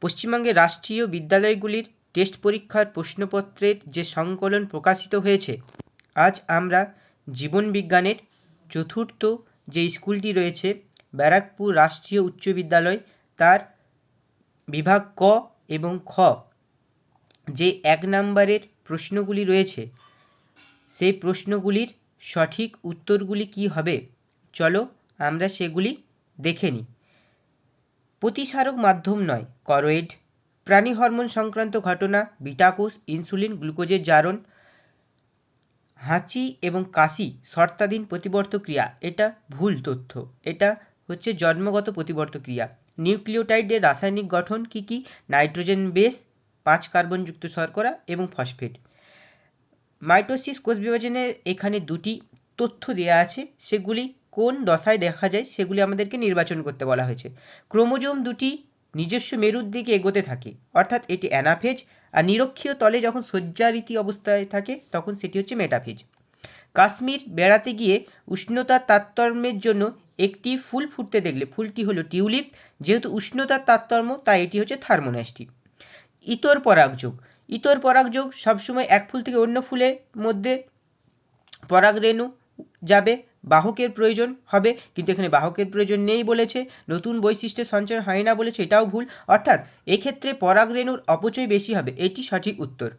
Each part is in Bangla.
পশ্চিমবঙ্গের রাষ্ট্রীয় বিদ্যালয়গুলির টেস্ট পরীক্ষার প্রশ্নপত্রের যে সংকলন প্রকাশিত হয়েছে, আজ আমরা জীবনবিজ্ঞানের চতুর্থ যে স্কুলটি রয়েছে ব্যারাকপুর রাষ্ট্রীয় উচ্চ বিদ্যালয়, তার বিভাগ ক এবং খ যে 1 নম্বরের প্রশ্নগুলি রয়েছে, সেই প্রশ্নগুলির সঠিক উত্তরগুলি কী হবে চলো আমরা সেগুলি দেখে নিই। প্রতিসারক মাধ্যম নয়, করয়েড, প্রাণী হরমোন সংক্রান্ত ঘটনা, বিটাকোষ, ইনসুলিন, গ্লুকোজের জারণ, হাঁচি এবং কাশি শর্তাধীন প্রতিবর্ত ক্রিয়া, এটা ভুল তথ্য। এটা হচ্ছে জন্মগত প্রতিবর্ত ক্রিয়া। নিউক্লিওটাইডের রাসায়নিক গঠন কী কী? নাইট্রোজেন বেস, 5 কার্বনযুক্ত শর্করা এবং ফসফেট। মাইটোসিস কোষ বিভাজনের এখানে 2টি তথ্য দেওয়া আছে, সেগুলি কোন দশায় দেখা যায় সেগুলি আমাদেরকে নির্বাচন করতে বলা হয়েছে। ক্রোমোজোম 2টি নিজস্ব মেরুর দিকে এগোতে থাকে, অর্থাৎ এটি অ্যানাফেজ, আর নিরক্ষীয় তলে যখন শয্যারীতি অবস্থায় থাকে তখন সেটি হচ্ছে মেটাফেজ। কাশ্মীর বেড়াতে গিয়ে উষ্ণতার তারতম্যের জন্য একটি ফুল ফুটতে দেখলে ফুলটি হলো টিউলিপ, যেহেতু উষ্ণতার তারতম্য তাই এটি হচ্ছে থার্মোনাস্টি। ইতর পরাগযোগ, ইতর পরাগযোগ সবসময় এক ফুল থেকে অন্য ফুলের মধ্যে পরাগরেণু যাবে, বাহকের প্রয়োজন হবে, কিন্তু এখানে বাহকের প্রয়োজন নেই বলেছে, নতুন বৈশিষ্ট্যের সঞ্চার হয় না বলেছে, এটাও ভুল, অর্থাৎ এক্ষেত্রে পরাগরেণুর অপচয় বেশি হবে, এটি সঠিক উত্তর।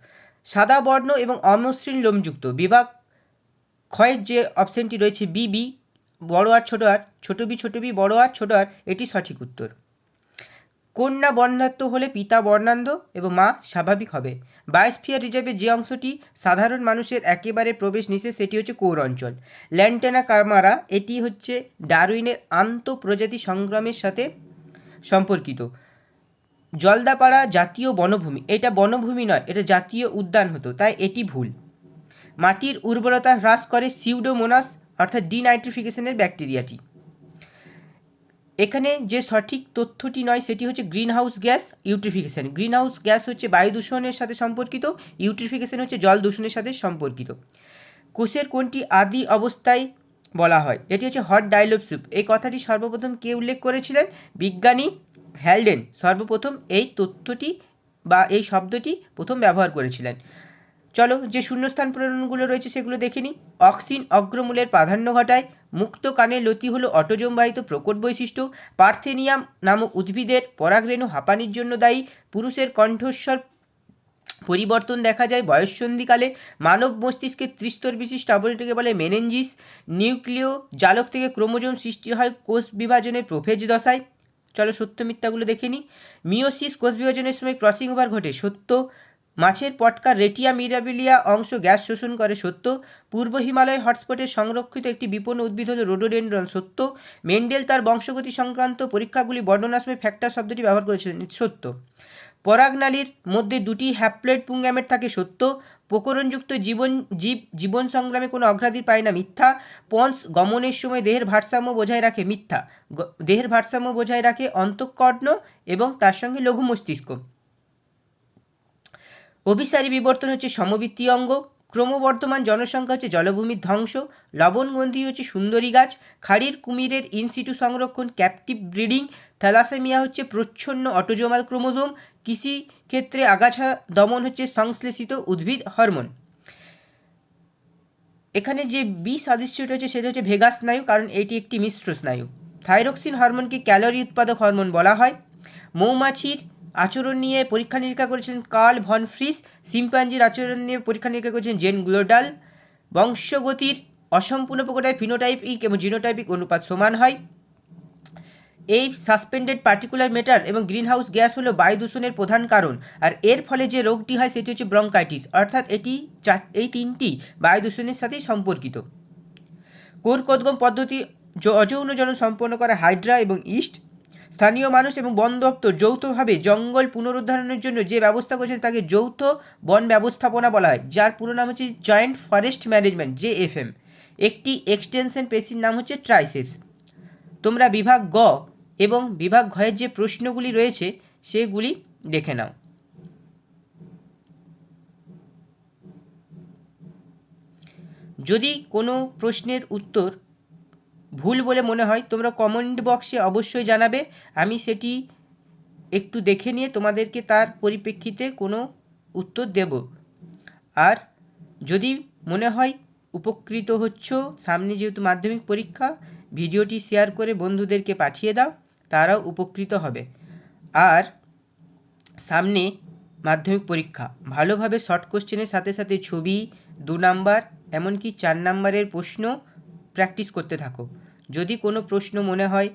সাদা বর্ণ এবং অমসৃণ লোমযুক্ত, বিভাগ ক্ষয়ের যে অপশানটি রয়েছে বিবি, বড় আর ছোট আর, ছোট বি ছোট বি বড় আর ছোট আর, এটি সঠিক উত্তর। কন্যা বর্ণাঢ্য হলে পিতা বর্ণান্ধ এবং মা স্বাভাবিক হবে। বায়োস্ফিয়ার রিজার্ভের যে অংশটি সাধারণ মানুষের একেবারে প্রবেশ নিষেধ সেটি হচ্ছে কোর অঞ্চল। ল্যান্টেনা কামারা, এটি হচ্ছে ডারউইনের আন্তঃপ্রজাতি সংগ্রামের সাথে সম্পর্কিত। জলদাপাড়া জাতীয় বনভূমি, এটা বনভূমি নয়, এটা জাতীয় উদ্যান হতো, তাই এটি ভুল। মাটির উর্বরতা হ্রাস করে সিউডোমোনাস অর্থাৎ ডিনাইট্রিফিকেশনের ব্যাকটেরিয়াটি। এখানে যে সঠিক তথ্যটি নয় সেটি হচ্ছে greenhouse gas eutrophication. Greenhouse gas হচ্ছে বায়ু দূষণের সাথে সম্পর্কিত, ইউট্রিফিকেশন হচ্ছে জল দূষণের সাথে সম্পর্কিত। কোষের কোনটি আদি অবস্থায় বলা হয়? এটি হচ্ছে হট ডাইলপ স্যুপ। এই কথাটি সর্বপ্রথম কে উল্লেখ করেছিলেন? বিজ্ঞানী হ্যালডেন সর্বপ্রথম এই তথ্যটি বা এই শব্দটি প্রথম ব্যবহার করেছিলেন। চলো যে শূন্যস্থান পূরণগুলো রয়েছে সেগুলো দেখে নিই। অক্সিন অগ্রমূলের প্রাধান্য ঘটায়। মুক্ত কানের লতি হলো অটোজোমবাহিত প্রকট বৈশিষ্ট্য। পার্থেনিয়াম নামক উদ্ভিদের পরাগরেণু হাঁপানির জন্য দায়ী। পুরুষের কণ্ঠস্বর পরিবর্তন দেখা যায় বয়ঃসন্ধিকালে। মানব মস্তিষ্কের ত্রিস্তর বিশিষ্ট আবরণীকে বলে মেনেঞ্জিস। নিউক্লিয় জালক থেকে ক্রোমোজোম সৃষ্টি হয় কোষ বিভাজনের প্রোফেজ দশায়। চলো সত্য মিথ্যাগুলো দেখে নিই। মিওসিস কোষ বিভাজনের সময় ক্রসিং ওভার ঘটে, সত্য। মাছের পটকার রেটিয়া মিরাবিলিয়া অংশ গ্যাস শোষণ করে, সত্য। পূর্ব হিমালয় হটস্পটের সংরক্ষিত একটি বিপন্ন উদ্ভিদ হল রোডোডেনড্রন, সত্য। মেন্ডেল তার বংশগতি সংক্রান্ত পরীক্ষাগুলি বর্ণনার সময় ফ্যাক্টর শব্দটি ব্যবহার করেছিলেন, সত্য। পরাগনালীর মধ্যে 2টি হ্যাপ্লয়েড পুংগ্যামেট থাকে, সত্য। প্রকরণযুক্ত জীবন সংগ্রামে কোনো অগ্রাধি পায় না, মিথ্যা। পন্স গমনের সময় দেহের ভারসাম্য বজায় রাখে, মিথ্যা। দেহের ভারসাম্য বজায় রাখে অন্তঃকর্ণ এবং তার সঙ্গে লঘু মস্তিষ্ক। অভিসারী বিবর্তন হচ্ছে সমবৃত্তীয় অঙ্গ। ক্রমবর্ধমান জনসংখ্যা হচ্ছে জলভূমির ধ্বংস। লবণগ্রন্থি হচ্ছে সুন্দরী গাছ। খাড়ির কুমিরের ইনসিটু সংরক্ষণ ক্যাপটিভ ব্রিডিং। থ্যালাসেমিয়া হচ্ছে প্রচ্ছন্ন অটোজোমাল ক্রোমোজোম। কৃষি ক্ষেত্রে আগাছা দমন হচ্ছে সংশ্লেষিত উদ্ভিদ হরমোন। এখানে যে বি সাদৃশ্যটা হচ্ছে সেটা হচ্ছে ভেগাস স্নায়ু, কারণ এটি একটি মিশ্র স্নায়ু। থাইরক্সিন হরমোনকে ক্যালোরি উৎপাদক হরমোন বলা হয়। মৌমাছির আচরণ নিয়ে পরীক্ষা নিরীক্ষা করেছেন কার্ল ভন ফ্রিস। শিম্পাঞ্জির আচরণ নিয়ে পরীক্ষা নিরীক্ষা করেছেন জেন গ্লোডাল। বংশগতির অসম্পূর্ণ প্রকারে ফিনোটাইপিক এবং জিনোটাইপিক অনুপাত সমান হয়। এই সাসপেন্ডেড পার্টিকুলার ম্যাটার এবং গ্রিনহাউস গ্যাস হলো বায়ু দূষণের প্রধান কারণ, আর এর ফলে যে রোগটি হয় সেটি হচ্ছে ব্রঙ্কাইটিস, অর্থাৎ এই 3টি বায়ু দূষণের সাথেই সম্পর্কিত। কোরকোদ্গম পদ্ধতি অযৌন জনন সম্পন্ন করা হাইড্রা এবং ইস্ট। স্থানীয় মানুষ এবং বন দপ্তর যৌথভাবে জঙ্গল পুনরুদ্ধারণের জন্য যে ব্যবস্থা করেছেন তাকে যৌথ বন ব্যবস্থাপনা বলা হয়, যার পুরো নাম হচ্ছে জয়েন্ট ফরেস্ট ম্যানেজমেন্ট, JFM। একটি এক্সটেনশন পেশির নাম হচ্ছে ট্রাইসেপস। তোমরা বিভাগ গ এবং বিভাগ ঘয়ের যে প্রশ্নগুলি রয়েছে সেগুলি দেখে নাও। যদি কোনো প্রশ্নের উত্তর ভুল বলে মনে হয় তোমরা কমেন্ট বক্সে অবশ্যই জানাবে, আমি সেটি একটু দেখে নিয়ে তোমাদেরকে তার পরিপ্রেক্ষিতে কোনো উত্তর দেব। আর যদি মনে হয় উপকৃত হচ্ছ, সামনে যেহেতু মাধ্যমিক পরীক্ষা, ভিডিওটি শেয়ার করে বন্ধুদেরকে পাঠিয়ে দাও, তারাও উপকৃত হবে। আর সামনে মাধ্যমিক পরীক্ষা, ভালোভাবে শর্ট কোশ্চেনের সাথে সাথে ছবি, 2 নাম্বার এমনকি 4 নাম্বারের প্রশ্ন প্র্যাকটিস করতে থাকো। যদি কোনো প্রশ্ন মনে হয়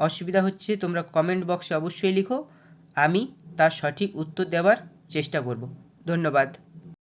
অসুবিধা হচ্ছে, তোমরা কমেন্ট বক্সে অবশ্যই লিখো, আমি তার সঠিক উত্তর দেওয়ার চেষ্টা করব। ধন্যবাদ।